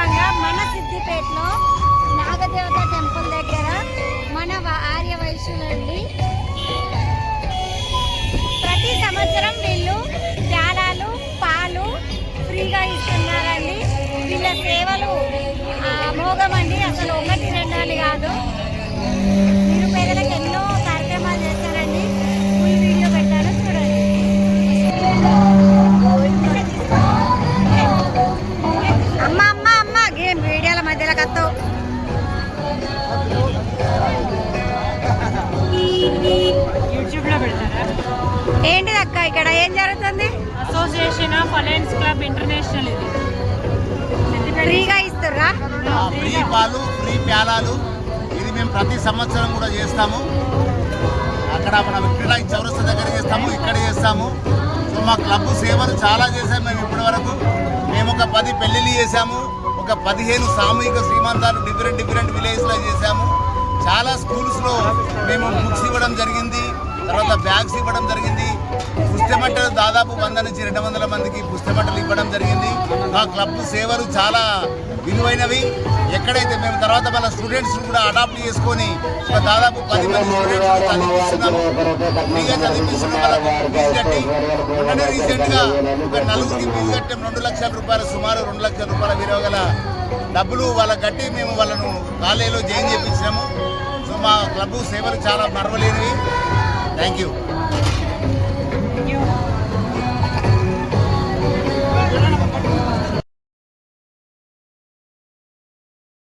సందర్భంగా మన సిద్దిపేటలో నాగదేవత టెంపుల్ దగ్గర మన ఆర్య వైశ్యులండి ప్రతి సంవత్సరం వీళ్ళు త్యాలాలు పాలు ఫ్రీగా ఇస్తున్నారండి. వీళ్ళ సేవలు అమోఘమండి. అసలు ఒకటి రెండాలు కాదు, నిరుపేదలకు ఎన్నో కార్యక్రమాలు చేస్తారండి. ఫుల్ వీడియో పెట్టాను చూడండి. అమ్మ అమ్మ అమ్మ గేమ్ వీడియోల మధ్యలో కత్తావు. యూట్యూబ్లో పెడతారా? ఏంటిది అక్క, ఇక్కడ ఏం జరుగుతుంది? Association of alliance club international. ఇది ఫ్రీగా ఇస్తుర్రా? ఫ్రీ పాలు, ఫ్రీ ప్యాలాలు. ఇది మేము ప్రతి సంవత్సరం కూడా చేస్తాము. అక్కడ మన విక్టరీ చౌరస్తా దగ్గర చేస్తాము, ఇక్కడ చేస్తాము. సో మా క్లబ్ సేవలు చాలా చేశాము మేము ఇప్పటి వరకు. మేము ఒక 10 పెళ్ళిళ్ళు చేశాము, ఒక 15 సామూహిక శ్రీమంతాలు డిఫరెంట్ విలేజ్లో చేశాము. చాలా స్కూల్స్లో మేము బుక్స్ ఇవ్వడం జరిగింది, తర్వాత బ్యాగ్స్ ఇవ్వడం జరిగింది. పుస్తెమట్టలు దాదాపు 100 నుంచి 200 మందికి పుస్తెమట్టలు ఇవ్వడం జరిగింది. మా క్లబ్ సేవలు చాలా విలువైనవి. ఎక్కడైతే మేము తర్వాత మన స్టూడెంట్స్ కూడా అడాప్ట్ చేసుకొని దాదాపు 10 మంది స్టూడెంట్స్ చదివిస్తున్నాము, ఫ్రీగా చదివిస్తున్నాం. వాళ్ళకు ఫీజు కట్టి మొన్ననే రీసెంట్గా ఒక 4గురికి ఫీజు కట్టాం. 2 లక్షల రూపాయలు, సుమారు 2 లక్షల రూపాయల విలువ గల డబ్బులు వాళ్ళకి కట్టి మేము వాళ్ళను కాలేజీలో జాయిన్ చేయించినాము. సో మా క్లబ్ సేవలు చాలా మరవలేనివి. Thank you.